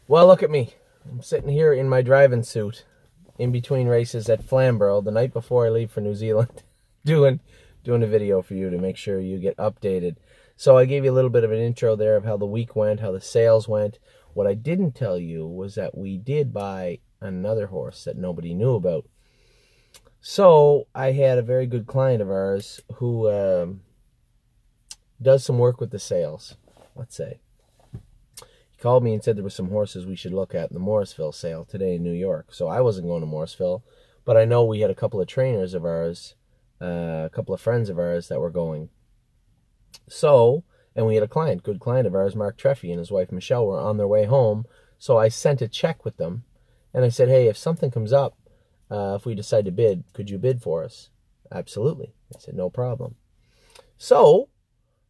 Well, look at me. I'm sitting here in my driving suit in between races at Flamborough the night before I leave for New Zealand doing a video for you to make sure you get updated. So I gave you a little bit of an intro there of how the week went, how the sales went. What I didn't tell you was that we did buy another horse that nobody knew about. So I had a very good client of ours who does some work with the sales, let's say. Called me and said there were some horses we should look at in the Morrisville sale today in New York. So I wasn't going to Morrisville, but I know we had a couple of trainers of ours, a couple of friends of ours that were going. So, and we had a client, good client of ours, Mark Treffy and his wife Michelle were on their way home. So I sent a check with them and I said, hey, if something comes up, if we decide to bid, could you bid for us? Absolutely. I said, no problem. So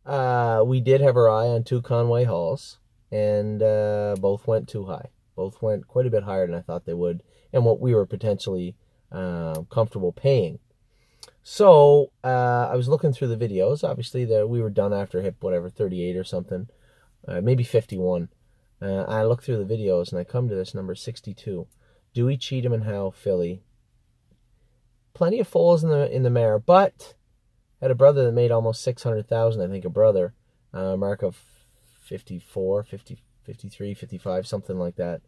we did have our eye on 2 Conway Halls. And both went too high. Both went quite a bit higher than I thought they would, and what we were potentially comfortable paying. So I was looking through the videos. Obviously, we were done after hip, whatever, 38 or something, maybe 51. I looked through the videos, and I come to this number 62. Dewey, Cheatham, and Howe, filly. Plenty of foals in the mare, but had a brother that made almost 600,000. I think a brother, mark of 54, 50, 53, 55, something like that.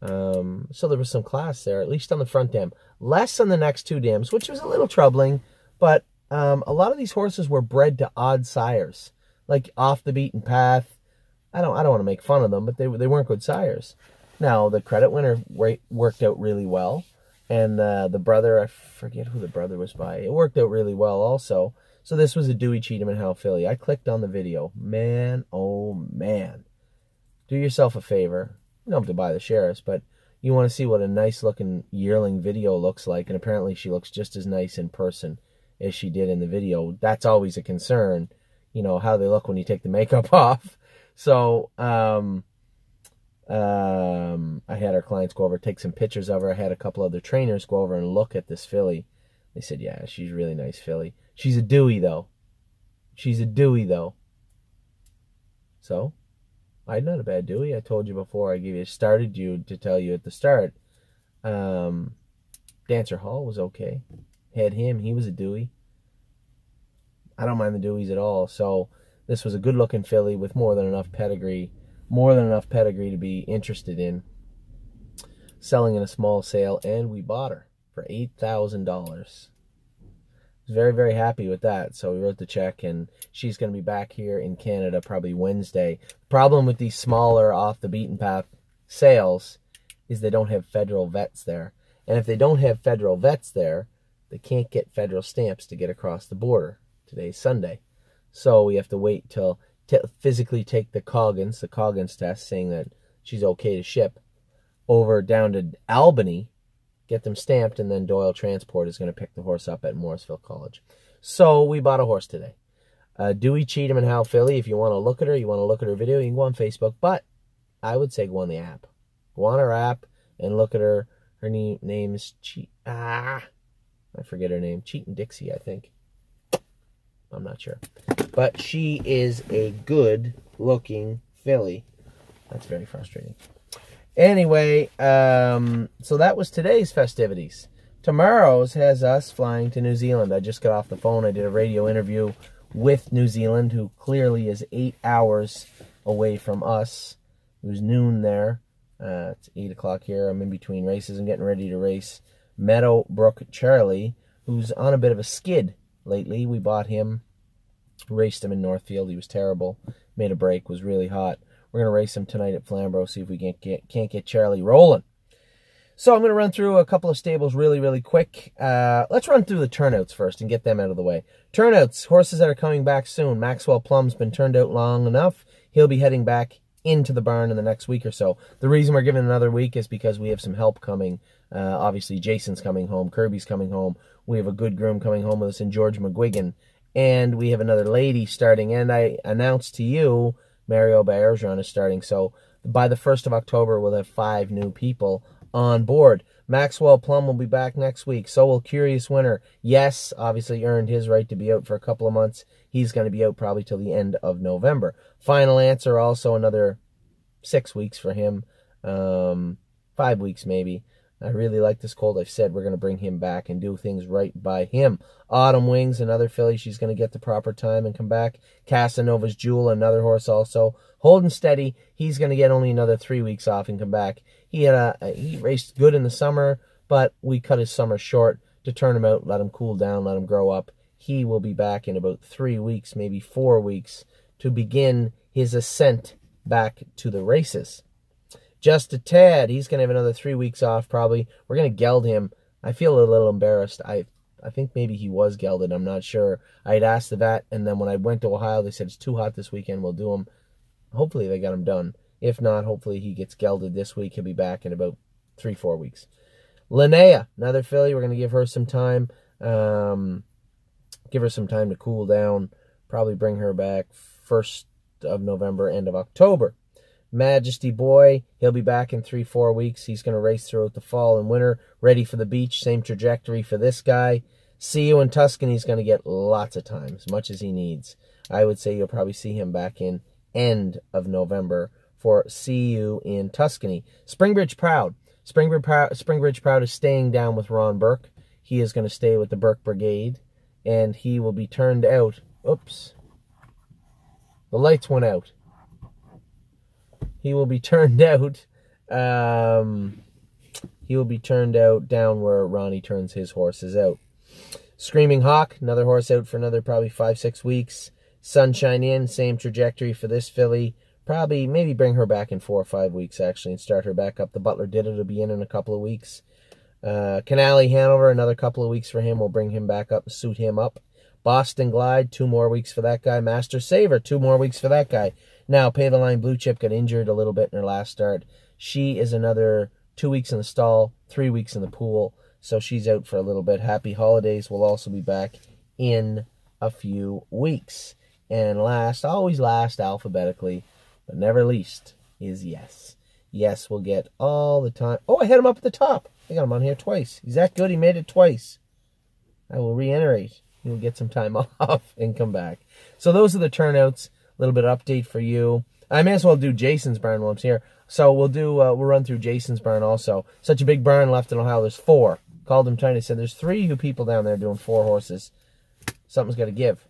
So there was some class there, at least on the front dam. Less on the next 2 dams, which was a little troubling, but a lot of these horses were bred to odd sires, like off the beaten path. I don't want to make fun of them, but they weren't good sires. Now, the credit winner worked out really well, and the brother, I forget who the brother was by, it worked out really well also. So this was a Dewey, Cheatham, and Howe filly. I clicked on the video. Man, oh man. Do yourself a favor. You don't have to buy the Sheriff's, but you want to see what a nice-looking yearling video looks like, and apparently she looks just as nice in person as she did in the video. That's always a concern, you know, how they look when you take the makeup off. So I had our clients go over, take some pictures of her. I had a couple other trainers go over and look at this filly. They said, yeah, she's a really nice filly. She's a Dewey, though. She's a Dewey, though. So, I'm not a bad Dewey. I told you before I started you to tell you at the start. Dancer Hall was okay. Had him. He was a Dewey. I don't mind the Deweys at all. So, this was a good-looking filly with more than enough pedigree. More than enough pedigree to be interested in. Selling in a small sale, and we bought her for $8,000. Was very, very happy with that. So we wrote the check, and she's going to be back here in Canada probably Wednesday. Problem with these smaller off the beaten path sales is they don't have federal vets there. And if they don't have federal vets there, they can't get federal stamps to get across the border. Today's Sunday. So we have to wait till physically take the Coggins test saying that she's okay to ship over down to Albany, get them stamped, and then Doyle Transport is going to pick the horse up at Morrisville College. So we bought a horse today. Dewey, Cheatham, and Howe filly. If you want to look at her, you want to look at her video, you can go on Facebook. But I would say go on the app. Go on our app and look at her. Her name is I forget her name. Cheatin' Dixie, I think. I'm not sure. But she is a good-looking filly. That's very frustrating. Anyway, so that was today's festivities. Tomorrow's has us flying to New Zealand. I just got off the phone. I did a radio interview with New Zealand, who clearly is 8 hours away from us. It was noon there. It's 8 o'clock here. I'm in between races. I'm getting ready to race Meadowbrook Charlie, who's on a bit of a skid lately. We bought him, raced him in Northfield. He was terrible. Made a break, was really hot. We're going to race him tonight at Flamborough, see if we can't get Charlie rolling. So I'm going to run through a couple of stables really, really quick. Let's run through the turnouts first and get them out of the way. Turnouts, horses that are coming back soon. Maxwell Plum's been turned out long enough. He'll be heading back into the barn in the next week or so. The reason we're giving another week is because we have some help coming. Obviously, Jason's coming home. Kirby's coming home. We have a good groom coming home with us in George McGuigan. And we have another lady starting. And I announced to you, Mario Bergeron is starting. So by the 1st of October, we'll have 5 new people on board. Maxwell Plum will be back next week. So will Curious Winner. Yes, obviously earned his right to be out for a couple of months. He's going to be out probably till the end of November. Final Answer, also another 6 weeks for him. 5 weeks maybe. I really like this colt. I've said we're going to bring him back and do things right by him. Autumn Wings, another filly. She's going to get the proper time and come back. Casanova's Jewel, another horse also. Holding Steady, he's going to get only another 3 weeks off and come back. He raced good in the summer, but we cut his summer short to turn him out, let him cool down, let him grow up. He will be back in about 3 weeks, maybe 4 weeks, to begin his ascent back to the races. Just a Tad, he's going to have another 3 weeks off probably. We're going to geld him. I feel a little embarrassed. I think maybe he was gelded. I'm not sure. I'd asked the vet, and then when I went to Ohio, they said it's too hot this weekend. We'll do him. Hopefully they got him done. If not, hopefully he gets gelded this week. He'll be back in about 3-4 weeks. Linnea, another filly. We're going to give her some time. Give her some time to cool down. Probably bring her back 1st of November, end of October. Majesty Boy, he'll be back in 3-4 weeks. He's going to race throughout the fall and winter, ready for the beach. Same trajectory for this guy. See You in Tuscany, he's going to get lots of time, as much as he needs. I would say you'll probably see him back in end of November for See You in Tuscany. Springbridge Proud. Springbridge Proud is staying down with Ron Burke. He is going to stay with the Burke Brigade, and he will be turned out. Oops. The lights went out. He will be turned out. He will be turned out down where Ronnie turns his horses out. Screaming Hawk, another horse out for another probably 5-6 weeks. Sunshine Inn, same trajectory for this filly. Probably, maybe bring her back in 4 or 5 weeks actually and start her back up. The Butler Ditto will be in a couple of weeks. Canale Hanover, another couple of weeks for him. We'll bring him back up and suit him up. Boston Glide, 2 more weeks for that guy. Master Saver, 2 more weeks for that guy. Now, Pay the Line Blue Chip got injured a little bit in her last start. She is another 2 weeks in the stall, 3 weeks in the pool. So she's out for a little bit. Happy Holidays will also be back in a few weeks. And last, always last alphabetically, but never least, is Yes. Yes will get all the time. Oh, I had him up at the top. I got him on here twice. He's that good. He made it twice. I will reiterate. He will get some time off and come back. So those are the turnouts. A little bit of update for you. I may as well do Jason's barn while I'm here. So we'll run through Jason's barn also. Such a big barn left in Ohio. There's 4. Called him China. Said there's 3 you people down there doing 4 horses. Something's got to give.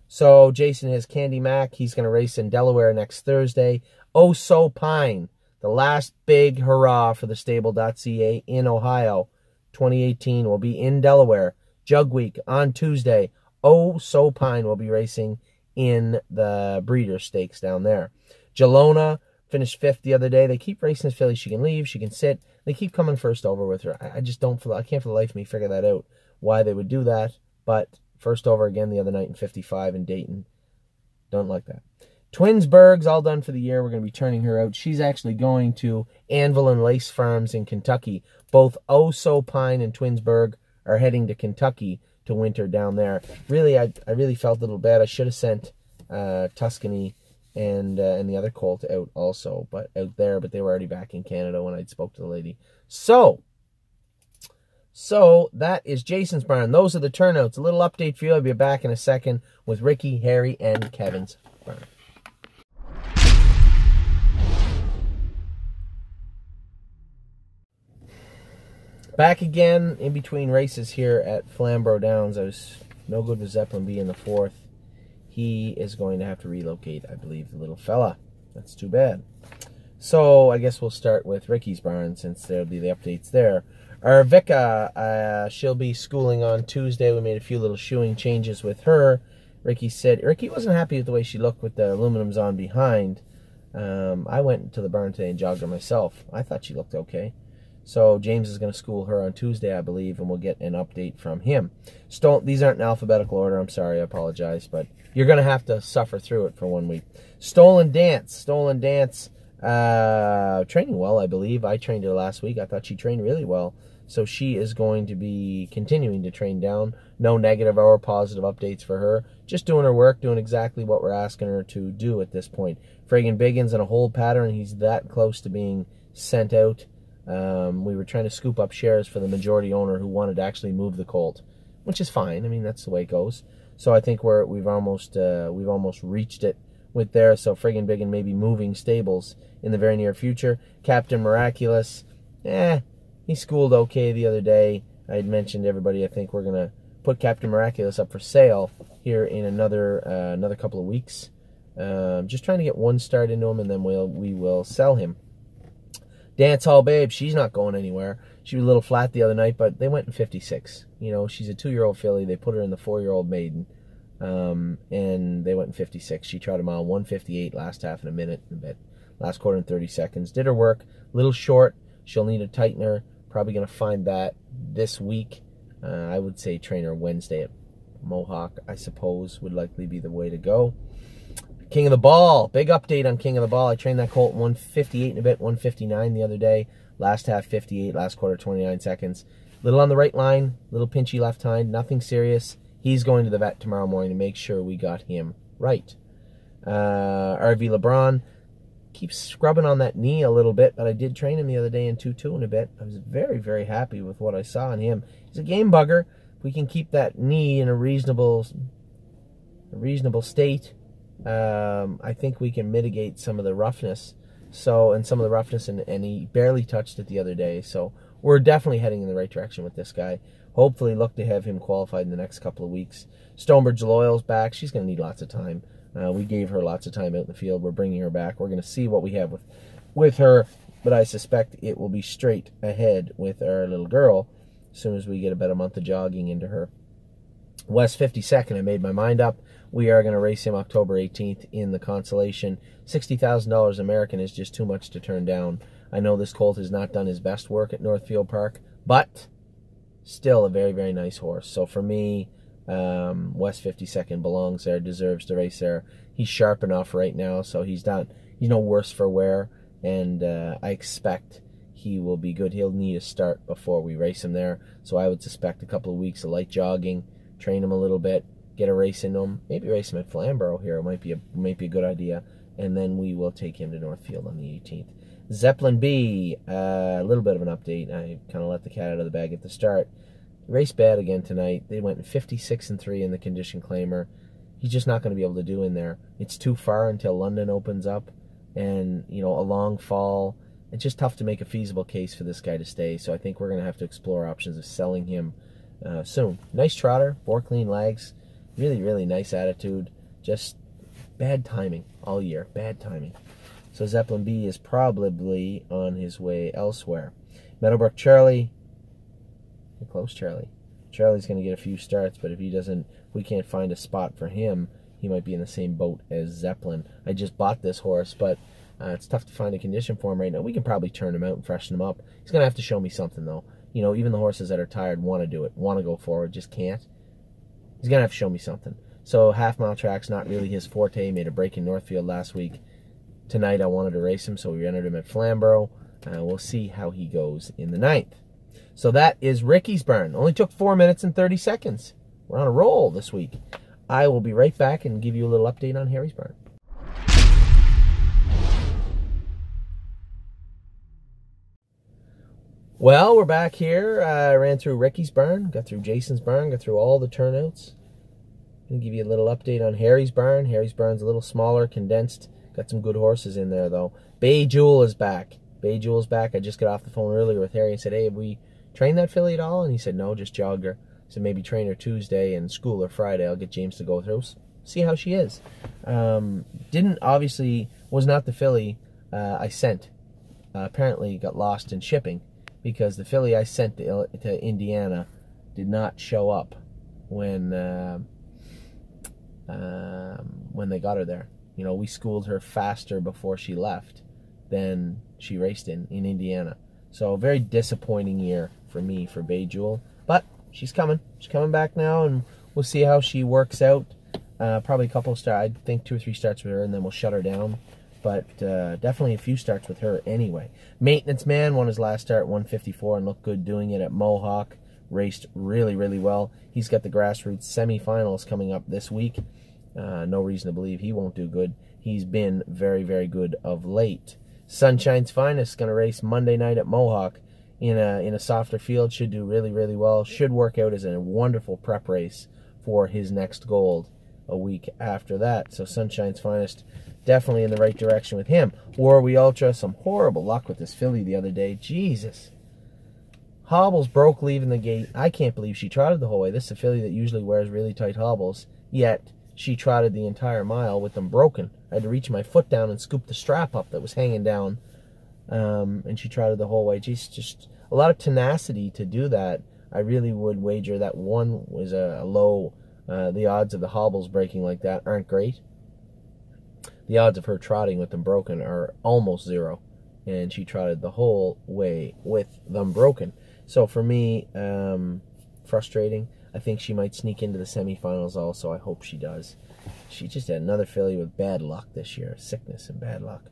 So Jason has Candy Mac. He's going to race in Delaware next Thursday. Oh So Pine, the last big hurrah for TheStable.ca in Ohio. 2018 will be in Delaware. Jug Week on Tuesday. Oh So Pine will be racing in the Breeder Stakes down there. Jalona finished 5th the other day. They keep racing this filly. She can leave. She can sit. They keep coming first over with her. I just don't I can't for the life of me figure that out, why they would do that. But first over again the other night in 55 in Dayton. Don't like that. Twinsburg's all done for the year. We're going to be turning her out. She's actually going to Anvil and Lace Farms in Kentucky. Both Oh So Pine and Twinsburg are heading to Kentucky to winter down there. Really, I really felt a little bad. I should have sent Tuscany and the other colt out also, but out there, but they were already back in Canada when I spoke to the lady. So that is Jason's barn. Those are the turnouts. A little update for you. I'll be back in a second with Ricky, Harry, and Kevin's barn. Back again in between races here at Flamborough Downs. I was no good with Zeppelin being the 4th. He is going to have to relocate, I believe, the little fella. That's too bad. So I guess we'll start with Ricky's barn since there'll be the updates there. Our Vika, she'll be schooling on Tuesday. We made a few little shoeing changes with her. Ricky wasn't happy with the way she looked with the aluminums on behind. I went to the barn today and jogged her myself. I thought she looked okay. So James is going to school her on Tuesday, I believe, and we'll get an update from him. These aren't in alphabetical order. I'm sorry. I apologize. But you're going to have to suffer through it for 1 week. Stolen Dance. Training well, I believe. I trained her last week. I thought she trained really well. So she is going to be continuing to train down. No negative or positive updates for her. Just doing her work, doing exactly what we're asking her to do at this point. Friggin' Biggins in a hold pattern. He's that close to being sent out. We were trying to scoop up shares for the majority owner who wanted to actually move the colt, which is fine. I mean, that's the way it goes. So I think we've almost reached it with there, so friggin' big and maybe moving stables in the very near future. Captain Miraculous, he schooled okay the other day. I had mentioned to everybody I think we're going to put Captain Miraculous up for sale here in another couple of weeks. Just trying to get one start into him, and then we will sell him. Dance Hall Babe, she's not going anywhere. She was a little flat the other night, but they went in 56. You know, she's a 2-year-old filly. They put her in the 4-year-old maiden, and they went in 56. She trotted a mile 158 last half in a minute and a bit. Last quarter in 30 seconds. Did her work. A little short. She'll need a tightener. Probably going to find that this week. I would say train her Wednesday at Mohawk, I suppose, would likely be the way to go. King of the Ball. Big update on King of the Ball. I trained that colt 158 and a bit, 159 the other day. Last half 58, last quarter 29 seconds. Little on the right line, little pinchy left hind, nothing serious. He's going to the vet tomorrow morning to make sure we got him right. RV LeBron keeps scrubbing on that knee a little bit, but I did train him the other day in 2-2 and a bit. I was very, very happy with what I saw in him. He's a game bugger. If we can keep that knee in a reasonable state, I think we can mitigate some of the roughness. And he barely touched it the other day. So we're definitely heading in the right direction with this guy. Hopefully look to have him qualified in the next couple of weeks. Stonebridge Loyal's back. She's going to need lots of time. We gave her lots of time out in the field. We're bringing her back. We're going to see what we have with her, but I suspect it will be straight ahead with our little girl as soon as we get about a month of jogging into her. West 52nd, I made my mind up. We are going to race him October 18th in the Consolation. $60,000 American is just too much to turn down. I know this colt has not done his best work at Northfield Park, but still a very, very nice horse. So for me, West 52nd belongs there, deserves to race there. He's sharp enough right now, so he's no worse for wear, and I expect he will be good. He'll need a start before we race him there, so I would suspect a couple of weeks of light jogging, train him a little bit, get a race into him, maybe race him at Flamborough here. It might be a good idea, and then we will take him to Northfield on the 18th. Zeppelin B, a little bit of an update. I kind of let the cat out of the bag at the start. Race bad again tonight. They went 56-3 in the condition claimer. He's just not going to be able to do in there. It's too far until London opens up, and a long fall. It's just tough to make a feasible case for this guy to stay. So I think we're going to have to explore options of selling him soon. Nice trotter, 4 clean legs, really, really nice attitude. Just bad timing all year. Bad timing. So Zeppelin B is probably on his way elsewhere. Meadowbrook Charlie. You're close, Charlie. Charlie's going to get a few starts, but if we can't find a spot for him, he might be in the same boat as Zeppelin. I just bought this horse, but it's tough to find a condition for him right now. We can probably turn him out and freshen him up. He's going to have to show me something, though. Even the horses that are tired want to do it, want to go forward, just can't. He's going to have to show me something. So half-mile track's not really his forte. He made a break in Northfield last week. Tonight I wanted to race him, so we entered him at Flamborough. We'll see how he goes in the 9th. So that is Ricky's Burn. Only took 4 minutes and 30 seconds. We're on a roll this week. I will be right back and give you a little update on Harry's Burn. Well, we're back here. I ran through Ricky's Burn, got through Jason's Burn, got through all the turnouts. I'm going to give you a little update on Harry's Burn. Harry's Burn's a little smaller, condensed. Got some good horses in there, though. Bay Jewel is back. Bay Jewel's back. I just got off the phone earlier with Harry and said, hey, have we trained that filly at all? And he said, no, just jogged her. So maybe train her Tuesday and school her Friday. I'll get James to go through, see how she is. Was not the filly I sent. Apparently got lost in shipping because the filly I sent to Indiana did not show up when they got her there. We schooled her faster before she left than she raced in Indiana. So a very disappointing year for me for Bay Jewel. But she's coming. She's coming back now, and we'll see how she works out. Probably a couple of starts. I think 2 or 3 starts with her, and then we'll shut her down. But definitely a few starts with her anyway. Maintenance Man won his last start, 154, and looked good doing it at Mohawk. Raced really, really well. He's got the grassroots semifinals coming up this week. No reason to believe he won't do good. He's been very, very good of late. Sunshine's Finest going to race Monday night at Mohawk in a softer field. Should do really, really well. Should work out as a wonderful prep race for his next gold. a week after that. So Sunshine's Finest, definitely in the right direction with him. War We Ultra, some horrible luck with this filly the other day. Jesus. Hobbles broke leaving the gate. I can't believe she trotted the whole way. This is a filly that usually wears really tight hobbles, yet she trotted the entire mile with them broken. I had to reach my foot down and scoop the strap up that was hanging down, and she trotted the whole way. Geez, just a lot of tenacity to do that. I really would wager that one was a low. The odds of the hobbles breaking like that aren't great. The odds of her trotting with them broken are almost zero, and she trotted the whole way with them broken. So for me, frustrating. I think she might sneak into the semifinals also. I hope she does. She just had another filly with bad luck this year. Sickness and bad luck.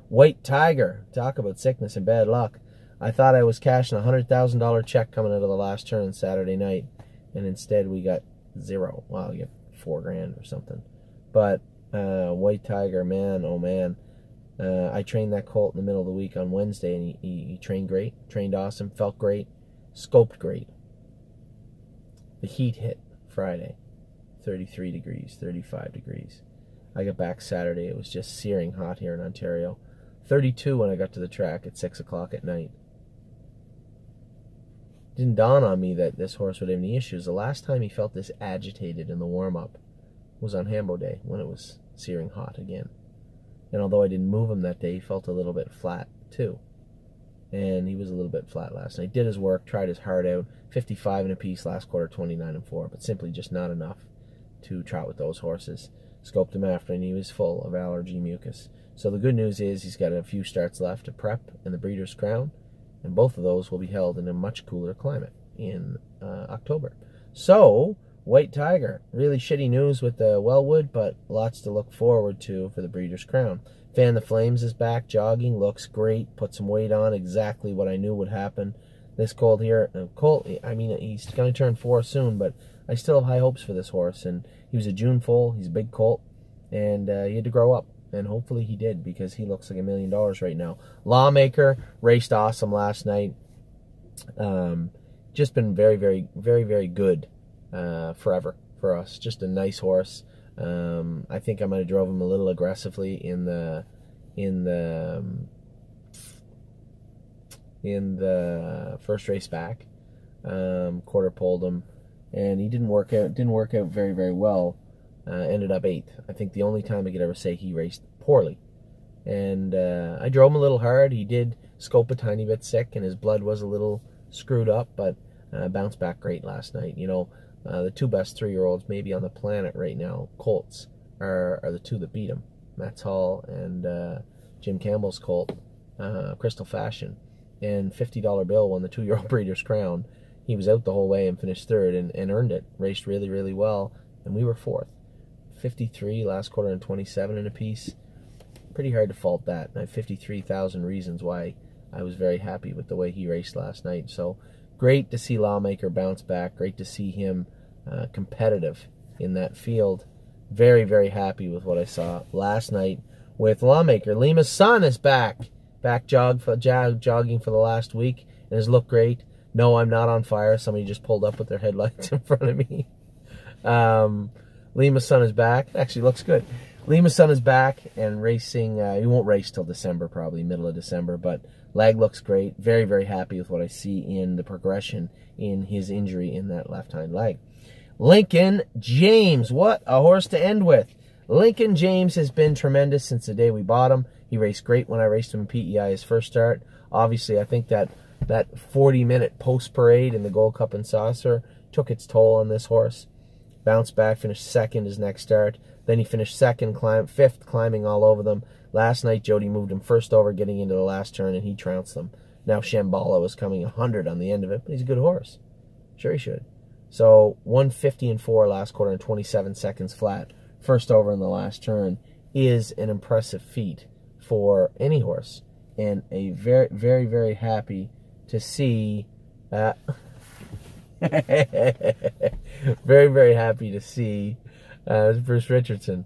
White Tiger. Talk about sickness and bad luck. I thought I was cashing a $100,000 check coming out of the last turn Saturday night, and instead we got zero. Well, you get $4,000 or something. But White Tiger, man, oh man. I trained that colt in the middle of the week on Wednesday, and he trained great, trained awesome, felt great, scoped great. The heat hit Friday, 33 degrees, 35 degrees. I got back Saturday. It was just searing hot here in Ontario. 32 when I got to the track at 6 o'clock at night. Didn't dawn on me that this horse would have any issues. The last time he felt this agitated in the warm-up was on Hambo Day, when it was searing hot again. And although I didn't move him that day, he felt a little bit flat, too. And he was a little bit flat last night. Did his work, tried his heart out. 55 and a piece last quarter, 29-4, but simply just not enough to trot with those horses. Scoped him after, and he was full of allergy mucus. So the good news is he's got a few starts left to prep in the Breeders' Crown, and both of those will be held in a much cooler climate in October. So, White Tiger, really shitty news with the Wellwood, but lots to look forward to for the Breeders' Crown. Fan the Flames is back, jogging, looks great, put some weight on, exactly what I knew would happen. This colt here, I mean, he's going to turn 4 soon, but I still have high hopes for this horse. And he was a June foal, he's a big colt, and he had to grow up. And hopefully he did, because he looks like $1 million right now. Lawmaker raced awesome last night. Just been very, very, very, very good forever for us. Just a nice horse. I think I might have drove him a little aggressively in the first race back. Quarter poled him, and he didn't work out very, very well. Ended up 8th. I think the only time I could ever say he raced poorly. And I drove him a little hard. He did scope a tiny bit sick, and his blood was a little screwed up, but bounced back great last night. You know, the 2 best 3-year-olds maybe on the planet right now, colts, are the 2 that beat him. Matt's Hall and Jim Campbell's colt, Crystal Fashion. And $50 bill won the 2-year-old Breeders' Crown. He was out the whole way and finished 3rd and earned it. Raced really, really well, and we were 4th. 53 last quarter and 27 and a piece. Pretty hard to fault that. And I have 53,000 reasons why I was very happy with the way he raced last night. So great to see Lawmaker bounce back. Great to see him competitive in that field. Very, very happy with what I saw last night with Lawmaker. Lima's son is back. Back jogging for the last week and has looked great. No, I'm not on fire. Somebody just pulled up with their headlights in front of me. Lima's son is back. It actually looks good. Lima's son is back and racing. He won't race till December, probably middle of December, but leg looks great. Very, very happy with what I see in the progression in his injury in that left hind leg. Lincoln James, what a horse to end with. Lincoln James has been tremendous since the day we bought him. He raced great when I raced him in PEI his first start. Obviously, I think that 40-minute post-parade in the Gold Cup and Saucer took its toll on this horse. Bounced back, finished 2nd his next start. Then he finished 2nd, 5th, climbing all over them. Last night, Jody moved him first over, getting into the last turn, and he trounced them. Now Shambhala was coming 100 on the end of it, but he's a good horse. Sure he should. So 150-4 last quarter and 27 seconds flat. First over in the last turn is an impressive feat for any horse. And a very, very, very happy to see... very, very happy to see Bruce Richardson.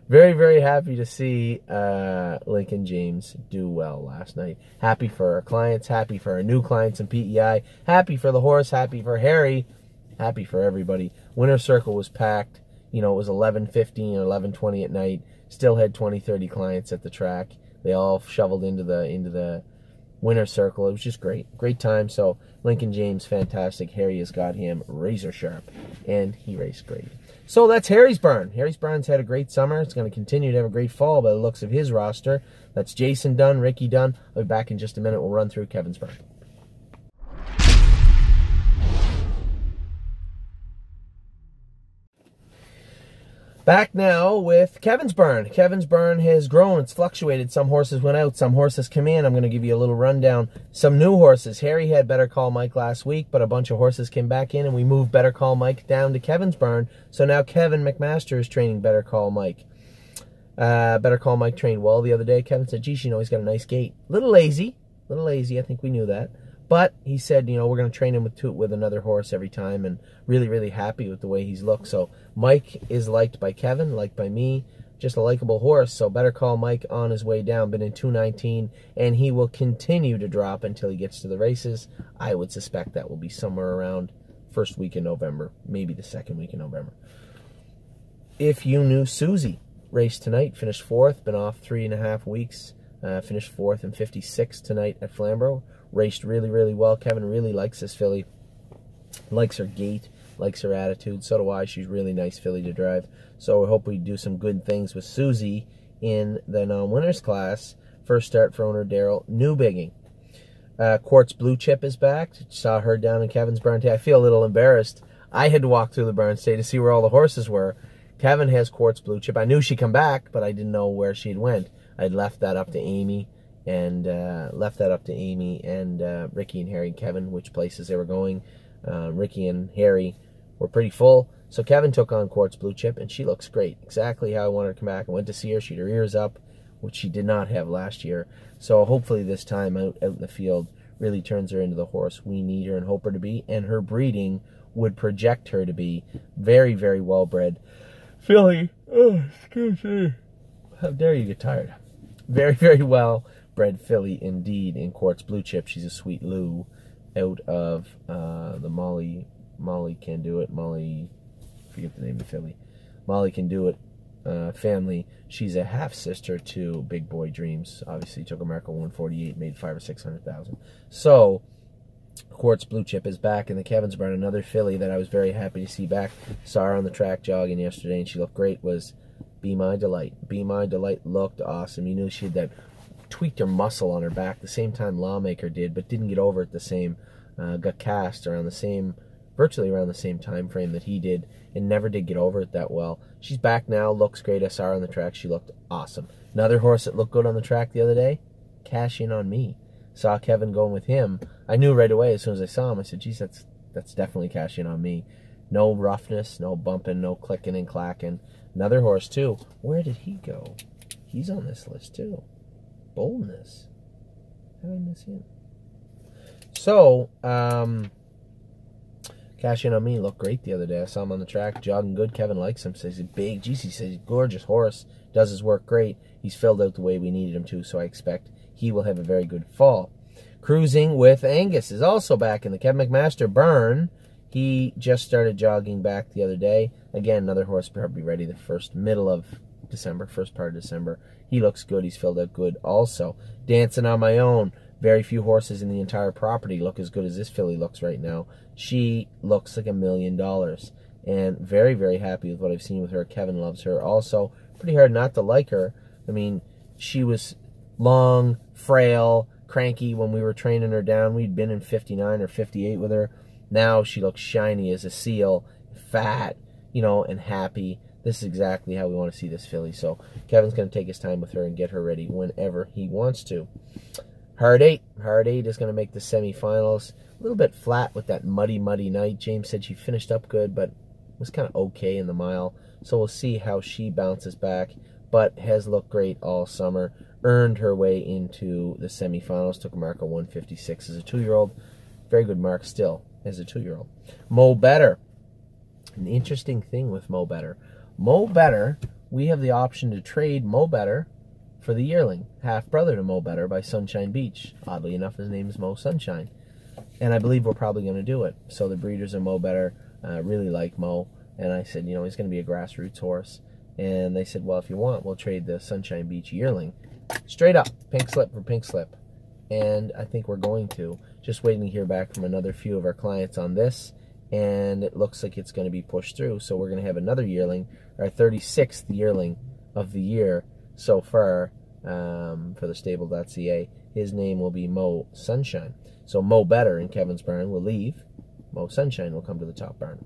Very, very happy to see Lincoln James do well last night. Happy for our clients, happy for our new clients in PEI, happy for the horse, happy for Harry, happy for everybody. Winner's Circle was packed. You know, it was 11:15 or 11:20 at night. Still had 20, 30 clients at the track. They all shoveled into the winner's circle. It was just great. Great time. So Lincoln James, fantastic. Harry has got him razor sharp, and he raced great. So that's Harry's barn. Harry's barn's had a great summer. It's going to continue to have a great fall by the looks of his roster. That's Jason done, Ricky done. I'll be back in just a minute. We'll run through Kevin's barn. Back now with Kevin's barn. Kevin's barn has grown. It's fluctuated. Some horses went out. Some horses come in. I'm going to give you a little rundown. Some new horses. Harry had Better Call Mike last week, but a bunch of horses came back in, and we moved Better Call Mike down to Kevin's barn. So now Kevin McMaster is training Better Call Mike. Better Call Mike trained well the other day. Kevin said, geez, you know, he's got a nice gait. A little lazy. I think we knew that. But he said, you know, we're going to train him with another horse every time, and really, really happy with the way he's looked. So Mike is liked by Kevin, liked by me, just a likable horse. So Better Call Mike on his way down, been in 219, and he will continue to drop until he gets to the races. I would suspect that will be somewhere around first week in November, maybe the second week in November. If You Knew Susie raced tonight, finished fourth, been off 3.5 weeks, finished fourth and 56 tonight at Flamborough. Raced really, really well. Kevin really likes this filly. Likes her gait, likes her attitude. So do I. She's a really nice filly to drive. So I hope we do some good things with Susie in the non-winners class. First start for owner Daryl Newbigging. Quartz Blue Chip is back. Saw her down in Kevin's barn today. I feel a little embarrassed. I had to walk through the barn today to see where all the horses were. Kevin has Quartz Blue Chip. I knew she'd come back, but I didn't know where she'd went. I'd left that up to Amy. And Ricky and Harry and Kevin, which places they were going. Ricky and Harry were pretty full. So Kevin took on Quartz Blue Chip, and she looks great. Exactly how I wanted her to come back. I went to see her. She had her ears up, which she did not have last year. So hopefully this time out in the field really turns her into the horse we need her and hope her to be. And her breeding would project her to be very, very well-bred filly. Oh, excuse me. How dare you get tired. Very, very well bred filly indeed in Quartz Blue Chip. She's a sweet Lou out of the Molly Can Do It. Forget the name of the filly. Molly Can Do It family. She's a half sister to Big Boy Dreams. Obviously took America 148, made 500,000 or 600,000. So Quartz Blue Chip is back in the Kevin's barn. Another filly that I was very happy to see back. Saw her on the track jogging yesterday, and she looked great. Was Be My Delight. Be My Delight looked awesome. You knew she had that tweaked her muscle on her back the same time Lawmaker did, but didn't get over it the same. Got cast around the same, virtually around the same time frame that he did, and never did get over it that well. She's back now, looks great. I saw her on the track. She looked awesome. Another horse that looked good on the track the other day, Cash In On Me. Saw Kevin going with him. I knew right away as soon as I saw him. I said, geez, that's definitely Cash In On Me. No roughness, no bumping, no clicking and clacking. Another horse too. Where did he go? He's on this list too. Boldness. How did I miss him? So, Cash In On Me looked great the other day. I saw him on the track, jogging good. Kevin likes him. Says he's big. Geez, he says he's a gorgeous horse. Does his work great. He's filled out the way we needed him to, so I expect he will have a very good fall. Cruising with Angus is also back in the Kevin McMaster barn. He just started jogging back the other day. Again, another horse probably ready the middle of December, first part of December. He looks good. He's filled out good also. Dancing on My Own. Very few horses in the entire property look as good as this filly looks right now. She looks like $1 million. And very, very happy with what I've seen with her. Kevin loves her also. Pretty hard not to like her. I mean, she was long, frail, cranky when we were training her down. We'd been in 59 or 58 with her. Now she looks shiny as a seal, fat, you know, and happy. This is exactly how we want to see this filly. So Kevin's going to take his time with her and get her ready whenever he wants to. Hard 8. Hard 8 is going to make the semifinals. A little bit flat with that muddy night. James said she finished up good, but was kind of okay in the mile. So we'll see how she bounces back, but has looked great all summer. Earned her way into the semifinals. Took a mark of 156 as a 2-year-old. Very good mark still as a 2-year-old. Mo Better. An interesting thing with Mo Better. Mo Better, we have the option to trade Mo Better for the yearling, half-brother to Mo Better by Sunshine Beach. Oddly enough, his name is Mo Sunshine. And I believe we're probably going to do it. So the breeders of Mo Better really like Mo. And I said, you know, he's going to be a grassroots horse. And they said, well, if you want, we'll trade the Sunshine Beach yearling. Straight up, pink slip for pink slip. And I think we're going to. Just waiting to hear back from another few of our clients on this. And it looks like it's going to be pushed through. So we're going to have another yearling, our 36th yearling of the year so far for TheStable.ca. His name will be Mo Sunshine. So Mo Better in Kevin's barn will leave. Mo Sunshine will come to the top barn.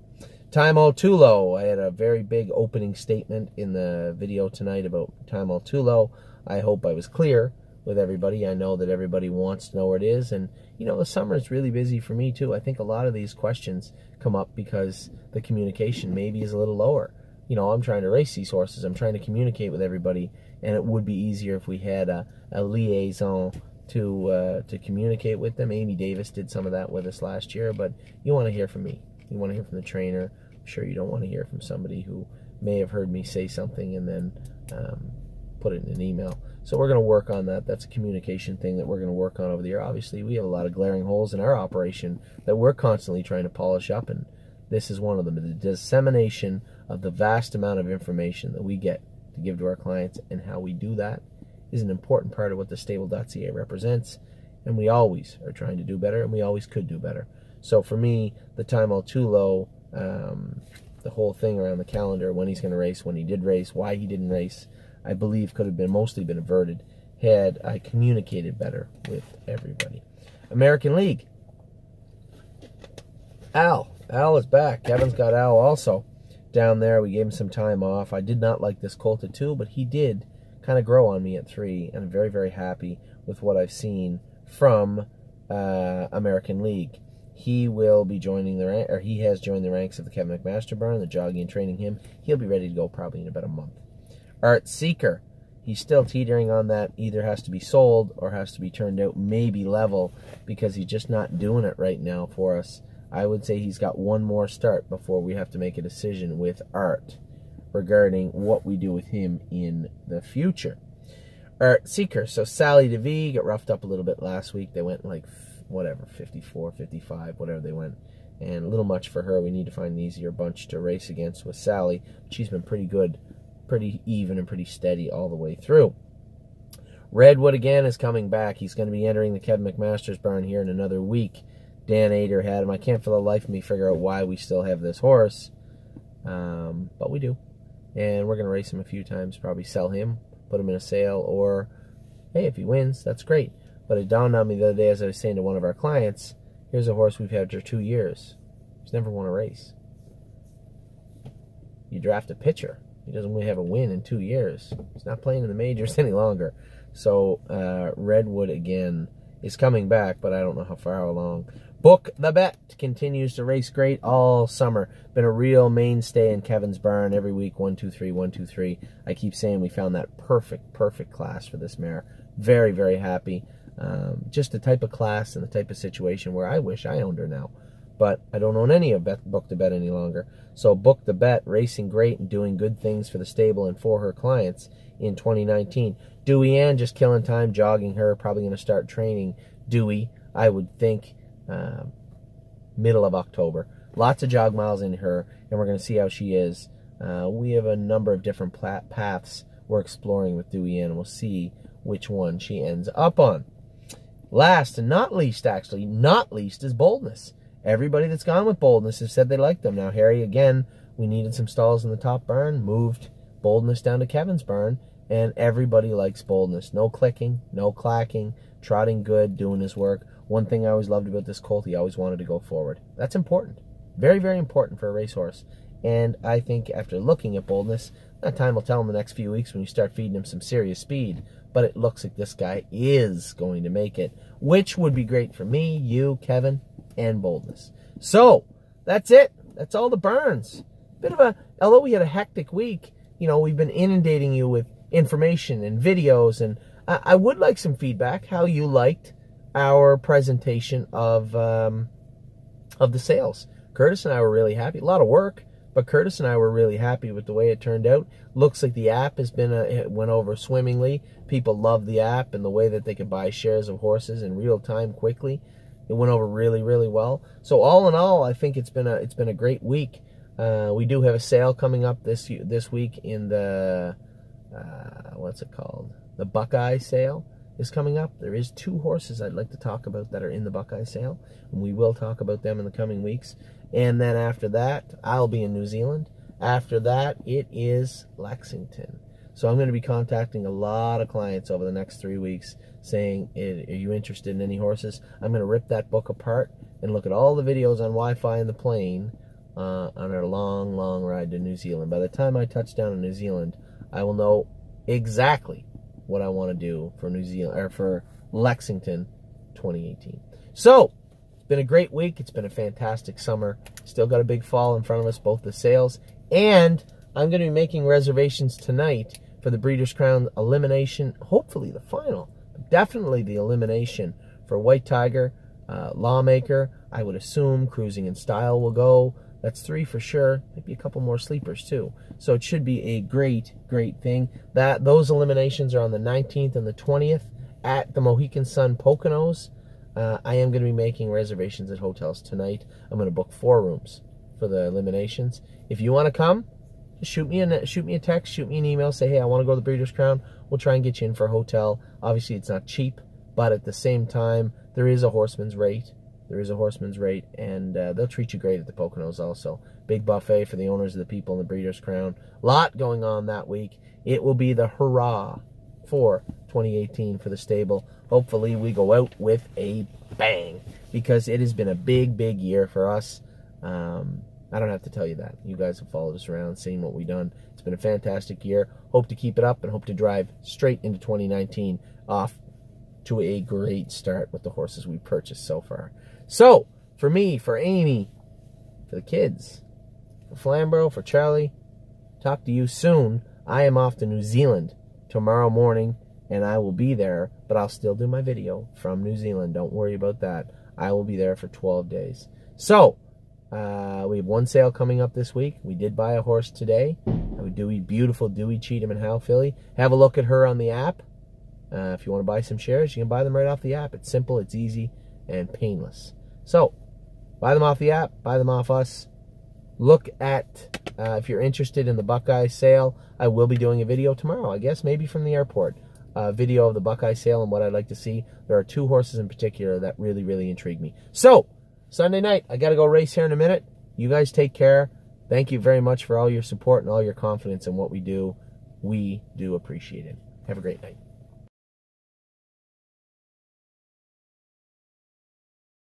Time Too Low. I had a very big opening statement in the video tonight about Time Too Low. I hope I was clear with everybody. I know that everybody wants to know where it is. And, you know, the summer is really busy for me, too. I think a lot of these questions come up because the communication maybe is a little lower. You know, I'm trying to race these horses. I'm trying to communicate with everybody. And it would be easier if we had a liaison to communicate with them. Amy Davis did some of that with us last year. But you want to hear from me. You want to hear from the trainer. I'm sure you don't want to hear from somebody who may have heard me say something and then put it in an email. So we're going to work on that. That's a communication thing that we're going to work on over the year. Obviously, we have a lot of glaring holes in our operation that we're constantly trying to polish up, and this is one of them. The dissemination of the vast amount of information that we get to give to our clients and how we do that is an important part of what TheStable.ca represents, and we always are trying to do better, and we always could do better. So for me, the Time Too Low, the whole thing around the calendar, when he's going to race, when he did race, why he didn't race, I believe could have been mostly been averted had I communicated better with everybody. American League. Al is back. Kevin's got Al also down there. We gave him some time off. I did not like this colt at 2, but he did kind of grow on me at 3, and I'm very, very happy with what I've seen from American League. He will be joining the rank, or he has joined the ranks of the Kevin McMaster barn. They're jogging and training him. He'll be ready to go probably in about a month. Art Seeker. He's still teetering on that. Either has to be sold or has to be turned out maybe level because he's just not doing it right now for us. I would say he's got one more start before we have to make a decision with Art regarding what we do with him in the future. Art Seeker. So Sally DeVee got roughed up a little bit last week. They went like, whatever, 54, 55, whatever they went. And a little much for her. We need to find an easier bunch to race against with Sally. She's been pretty good, pretty even, and pretty steady all the way through. Redwood again is coming back. He's going to be entering the Kevin McMaster's barn here in another week. Dan Ader had him. I can't for the life of me figure out why we still have this horse. But we do. And we're going to race him a few times, probably sell him, put him in a sale, or, hey, if he wins, that's great. But it dawned on me the other day as I was saying to one of our clients, here's a horse we've had for 2 years. He's never won a race. You draft a pitcher. He doesn't really have a win in 2 years. He's not playing in the majors any longer. So Redwood, again, is coming back, but I don't know how far along. Book the Bet continues to race great all summer. Been a real mainstay in Kevin's barn every week. 1, 2, 3, 1, 2, 3. I keep saying we found that perfect class for this mare. Very, very happy. Just the type of class and the type of situation where I wish I owned her now. But I don't own any of Book the Bet any longer. So Book the Bet, racing great and doing good things for the stable and for her clients in 2019. Dewey Ann just killing time, jogging her. Probably going to start training Dewey, I would think, middle of October. Lots of jog miles in her, and we're going to see how she is. We have a number of different paths we're exploring with Dewey Ann, and we'll see which one she ends up on. Last and not least, actually, not least is Boldness. Everybody that's gone with Boldness has said they liked them. Now, Harry, again, we needed some stalls in the top barn, moved Boldness down to Kevin's barn, and everybody likes Boldness. No clicking, no clacking, trotting good, doing his work. One thing I always loved about this colt, he always wanted to go forward. That's important. Very, very important for a racehorse. And I think after looking at Boldness, that time will tell in the next few weeks when you start feeding him some serious speed. But it looks like this guy is going to make it, which would be great for me, you, Kevin, and Boldness. So, that's it. That's all the burns. Although we had a hectic week, you know, we've been inundating you with information and videos, and I would like some feedback, how you liked our presentation of the sales. Curtis and I were really happy. A lot of work, but Curtis and I were really happy with the way it turned out. Looks like the app has been it went over swimmingly. People love the app and the way that they could buy shares of horses in real time quickly. It went over really, really well. So all in all, I think it's been a great week. We do have a sale coming up this week in the, what's it called? The Buckeye sale is coming up. There is 2 horses I'd like to talk about that are in the Buckeye sale, and we will talk about them in the coming weeks. And then after that, I'll be in New Zealand. After that, it is Lexington. So I'm going to be contacting a lot of clients over the next 3 weeks saying, are you interested in any horses? I'm going to rip that book apart and look at all the videos on Wi-Fi in the plane on our long, long ride to New Zealand. By the time I touch down in New Zealand, I will know exactly what I want to do for New Zealand, or for Lexington 2018. So, it's been a great week. It's been a fantastic summer. Still got a big fall in front of us, both the sales, and I'm going to be making reservations tonight for the Breeders' Crown elimination, hopefully the final, but definitely the elimination for White Tiger, Lawmaker. I would assume Cruising in Style will go. That's 3 for sure. Maybe a couple more sleepers too. So it should be a great, great thing. Those eliminations are on the 19th and the 20th at the Mohegan Sun Poconos. I am going to be making reservations at hotels tonight. I'm going to book 4 rooms for the eliminations. If you want to come, just shoot me a text, shoot me an email, say, hey, I want to go to the Breeders' Crown. We'll try and get you in for a hotel. Obviously, it's not cheap, but at the same time, there is a horseman's rate. There is a horseman's rate, and they'll treat you great at the Poconos also. Big buffet for the owners of the people in the Breeders' Crown. Lot going on that week. It will be the hurrah for 2018 for the stable. Hopefully we go out with a bang, because it has been a big, big year for us. I don't have to tell you that. You guys have followed us around, seen what we've done. It's been a fantastic year. Hope to keep it up and hope to drive straight into 2019 off to a great start with the horses we purchased so far. So, for me, for Amy, for the kids, for Flambro, for Charlie, talk to you soon. I am off to New Zealand tomorrow morning, and I will be there, but I'll still do my video from New Zealand. Don't worry about that. I will be there for 12 days. So, we have 1 sale coming up this week. We did buy a horse today. A beautiful Dewey Cheatham and Hal filly. Have a look at her on the app. If you want to buy some shares, you can buy them right off the app. It's simple, it's easy, and painless. So, buy them off the app, buy them off us. Look at, if you're interested in the Buckeye sale, I will be doing a video tomorrow, I guess, maybe from the airport. A video of the Buckeye sale and what I'd like to see. There are 2 horses in particular that really, really intrigue me. So, Sunday night, I got to go race here in a minute. You guys take care. Thank you very much for all your support and all your confidence in what we do. We do appreciate it. Have a great night.